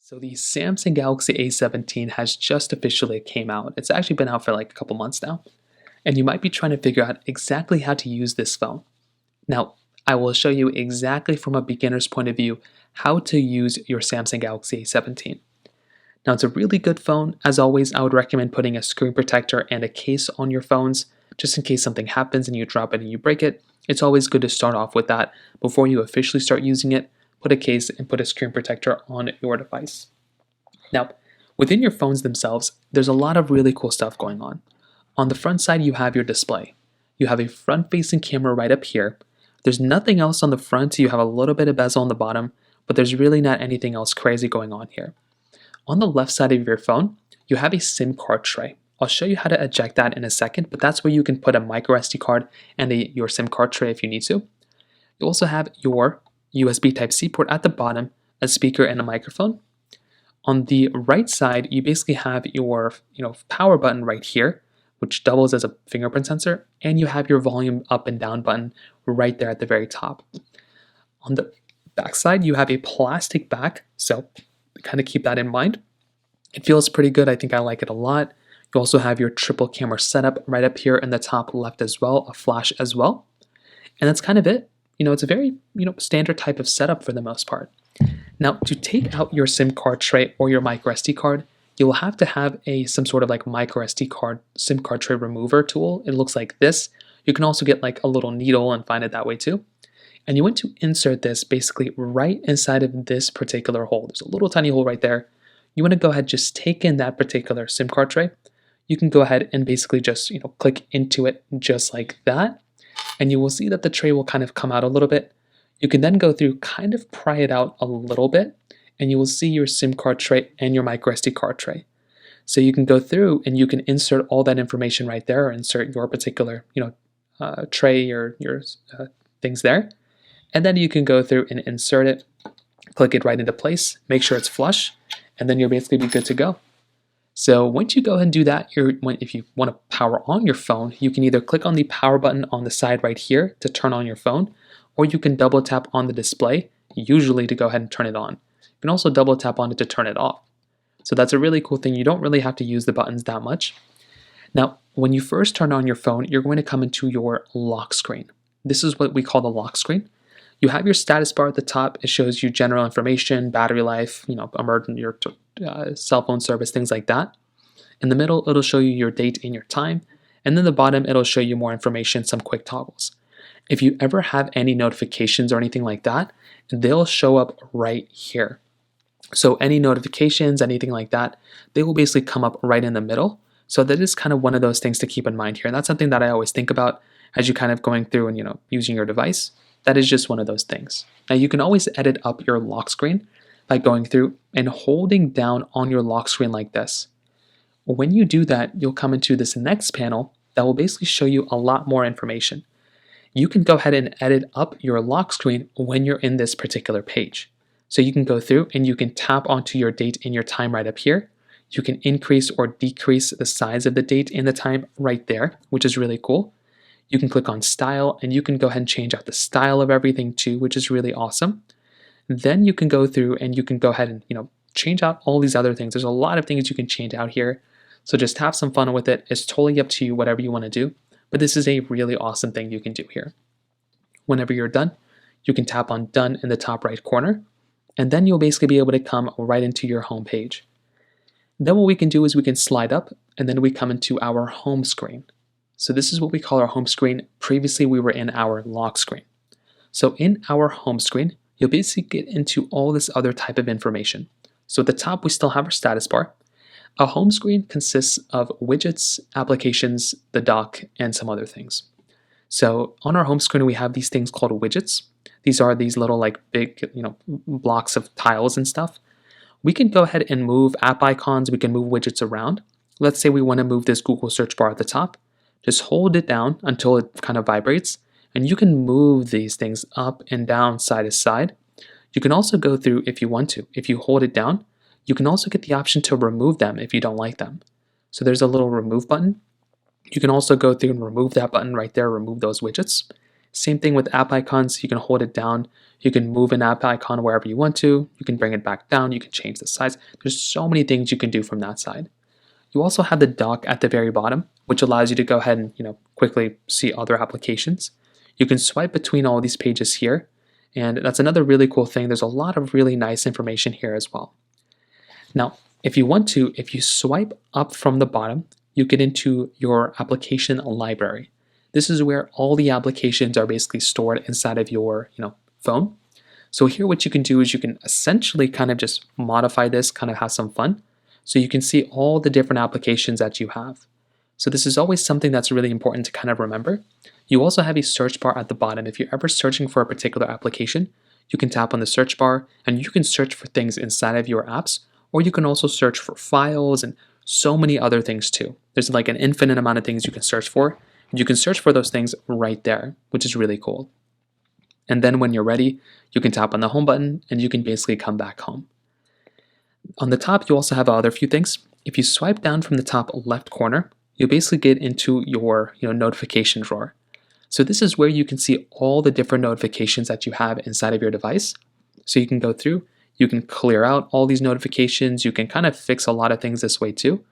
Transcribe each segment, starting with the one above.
So the Samsung Galaxy A17 has just officially came out. It's actually been out for like a couple months now. And you might be trying to figure out exactly how to use this phone. Now, I will show you exactly from a beginner's point of view how to use your Samsung Galaxy A17. Now, it's a really good phone. As always, I would recommend putting a screen protector and a case on your phones just in case something happens and you drop it and you break it. It's always good to start off with that before you officially start using it. Put a case and put a screen protector on your device. Now, within your phones themselves, there's a lot of really cool stuff going on. On the front side, you have your display. You have a front-facing camera right up here. There's nothing else on the front. You have a little bit of bezel on the bottom, but there's really not anything else crazy going on here. On the left side of your phone, you have a SIM card tray. I'll show you how to eject that in a second, but that's where you can put a micro SD card and your SIM card tray if you need to. You also have your USB Type-C port at the bottom, a speaker and a microphone. On the right side, you basically have your power button right here, which doubles as a fingerprint sensor, and you have your volume up and down button right there at the very top. On the back side, you have a plastic back, so kind of keep that in mind. It feels pretty good. I think I like it a lot. You also have your triple camera setup right up here in the top left as well, a flash as well. And that's kind of it. It's a very, standard type of setup for the most part. Now, to take out your SIM card tray or your micro SD card, you will have to have some sort of like micro SD card SIM card tray remover tool. It looks like this. You can also get like a little needle and find it that way too. And you want to insert this basically right inside of this particular hole. There's a little tiny hole right there. You want to go ahead, just take in that particular SIM card tray. You can go ahead and basically just, click into it just like that. And you will see that the tray will kind of come out a little bit. You can then go through, kind of pry it out a little bit, and you will see your SIM card tray and your micro SD card tray. So you can go through and you can insert all that information right there, or insert your particular, tray or your things there. And then you can go through and insert it, click it right into place, make sure it's flush, and then you'll basically be good to go. So once you go ahead and do that, if you want to power on your phone, you can either click on the power button on the side right here to turn on your phone, or you can double tap on the display, usually to go ahead and turn it on. You can also double tap on it to turn it off. So that's a really cool thing. You don't really have to use the buttons that much. Now, when you first turn on your phone, you're going to come into your lock screen. This is what we call the lock screen. You have your status bar at the top. It shows you general information, battery life, your cell phone service, things like that. In the middle, it'll show you your date and your time. And then the bottom, it'll show you more information, some quick toggles. If you ever have any notifications or anything like that, they'll show up right here. So any notifications, anything like that, they will basically come up right in the middle. So that is kind of one of those things to keep in mind here. And that's something that I always think about as you kind of going through and using your device. That is just one of those things. Now you can always edit up your lock screen by going through and holding down on your lock screen like this. When you do that, you'll come into this next panel that will basically show you a lot more information. You can go ahead and edit up your lock screen when you're in this particular page. So you can go through and you can tap onto your date and your time right up here. You can increase or decrease the size of the date and the time right there, which is really cool. You can click on style and you can go ahead and change out the style of everything too, which is really awesome. Then you can go through and you can go ahead and change out all these other things. There's a lot of things you can change out here. So just have some fun with it. It's totally up to you, whatever you want to do. But this is a really awesome thing you can do here. Whenever you're done, you can tap on done in the top right corner, and then you'll basically be able to come right into your home page. Then what we can do is we can slide up, and then we come into our home screen. So this is what we call our home screen. Previously, we were in our lock screen. So in our home screen, you'll basically get into all this other type of information. So at the top, we still have our status bar. A home screen consists of widgets, applications, the dock, and some other things. So on our home screen, we have these things called widgets. These are these little big, blocks of tiles and stuff. We can go ahead and move app icons. We can move widgets around. Let's say we want to move this Google search bar at the top. Just hold it down until it kind of vibrates, and you can move these things up and down, side to side. You can also go through if you want to. If you hold it down, you can also get the option to remove them if you don't like them. So there's a little remove button. You can also go through and remove that button right there, remove those widgets. Same thing with app icons. You can hold it down. You can move an app icon wherever you want to. You can bring it back down. You can change the size. There's so many things you can do from that side. You also have the dock at the very bottom, which allows you to go ahead and quickly see other applications. You can swipe between all these pages here, and that's another really cool thing. There's a lot of really nice information here as well. Now, if you want to, if you swipe up from the bottom, you get into your application library. This is where all the applications are basically stored inside of your phone. So here what you can do is you can essentially kind of just modify this, kind of have some fun. So you can see all the different applications that you have. So this is always something that's really important to kind of remember. You also have a search bar at the bottom. If you're ever searching for a particular application, you can tap on the search bar and you can search for things inside of your apps, or you can also search for files and so many other things too. There's like an infinite amount of things you can search for. And you can search for those things right there, which is really cool. And then when you're ready, you can tap on the home button and you can basically come back home. On the top, you also have other few things. If you swipe down from the top left corner, you'll basically get into your notification drawer. So this is where you can see all the different notifications that you have inside of your device. So you can go through, you can clear out all these notifications. You can kind of fix a lot of things this way too.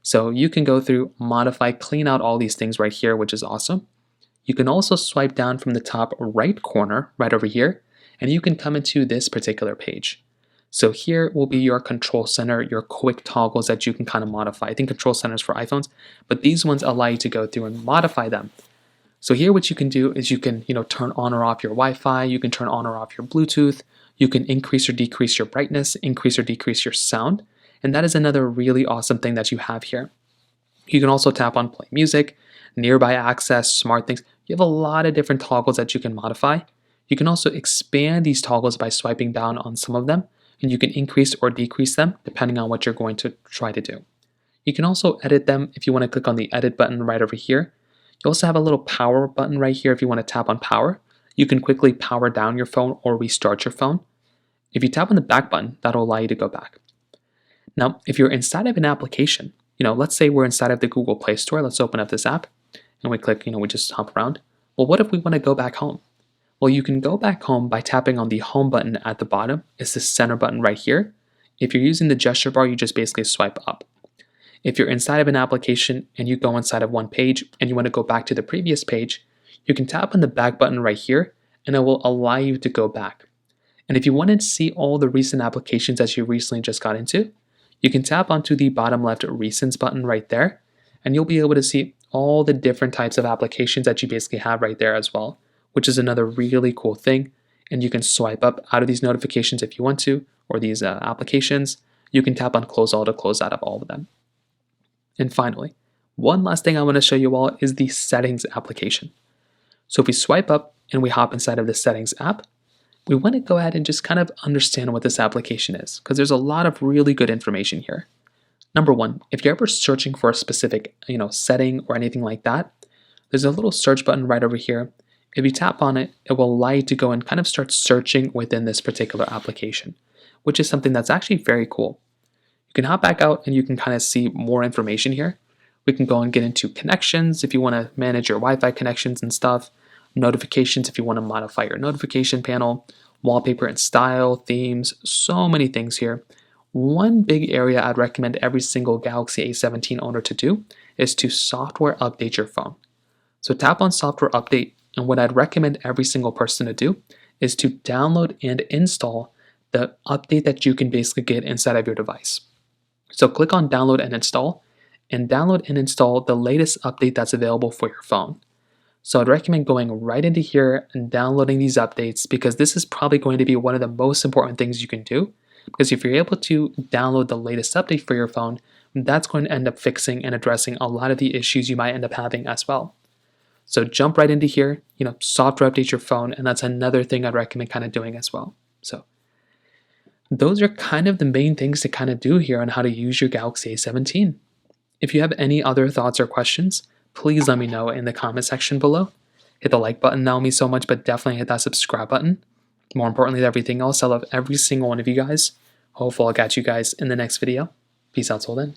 So you can go through, modify, clean out all these things right here, which is awesome. You can also swipe down from the top right corner, right over here, and you can come into this particular page. So here will be your control center, your quick toggles that you can kind of modify. I think control center is for iPhones, but these ones allow you to go through and modify them. So here what you can do is you can turn on or off your Wi-Fi, you can turn on or off your Bluetooth, you can increase or decrease your brightness, increase or decrease your sound. And that is another really awesome thing that you have here. You can also tap on play music, nearby access, smart things. You have a lot of different toggles that you can modify. You can also expand these toggles by swiping down on some of them, and you can increase or decrease them depending on what you're going to try to do. You can also edit them if you want to click on the edit button right over here. You also have a little power button right here if you want to tap on power. You can quickly power down your phone or restart your phone. If you tap on the back button, that'll allow you to go back. Now, if you're inside of an application, let's say we're inside of the Google Play Store. Let's open up this app and we click, we just hop around. Well, what if we want to go back home? Well, you can go back home by tapping on the home button at the bottom. It's the center button right here. If you're using the gesture bar, you just basically swipe up. If you're inside of an application and you go inside of one page and you want to go back to the previous page, you can tap on the back button right here and it will allow you to go back. And if you want to see all the recent applications that you recently just got into, you can tap onto the bottom left Recents button right there, and you'll be able to see all the different types of applications that you basically have right there as well, which is another really cool thing. And you can swipe up out of these notifications if you want to, or these applications. You can tap on Close All to close out of all of them. And finally, one last thing I want to show you all is the Settings application. So if we swipe up and we hop inside of the Settings app, we want to go ahead and just kind of understand what this application is, because there's a lot of really good information here. Number one, if you're ever searching for a specific setting or anything like that, there's a little search button right over here. If you tap on it, it will allow you to go and kind of start searching within this particular application, which is something that's actually very cool. You can hop back out and you can kind of see more information here. We can go and get into connections if you want to manage your Wi-Fi connections and stuff. Notifications if you want to modify your notification panel, wallpaper and style, themes, so many things here. One big area I'd recommend every single Galaxy A17 owner to do is to software update your phone. So tap on software update, and what I'd recommend every single person to do is to download and install the update that you can basically get inside of your device. So click on download and install the latest update that's available for your phone. So I'd recommend going right into here and downloading these updates, because this is probably going to be one of the most important things you can do. Because if you're able to download the latest update for your phone, that's going to end up fixing and addressing a lot of the issues you might end up having as well. So jump right into here, software update your phone, and that's another thing I'd recommend kind of doing as well. So those are kind of the main things to kind of do here on how to use your Galaxy A17. If you have any other thoughts or questions, please let me know in the comment section below. Hit the like button, that will mean so much, but definitely hit that subscribe button. More importantly than everything else, I love every single one of you guys. Hopefully I'll catch you guys in the next video. Peace out till then.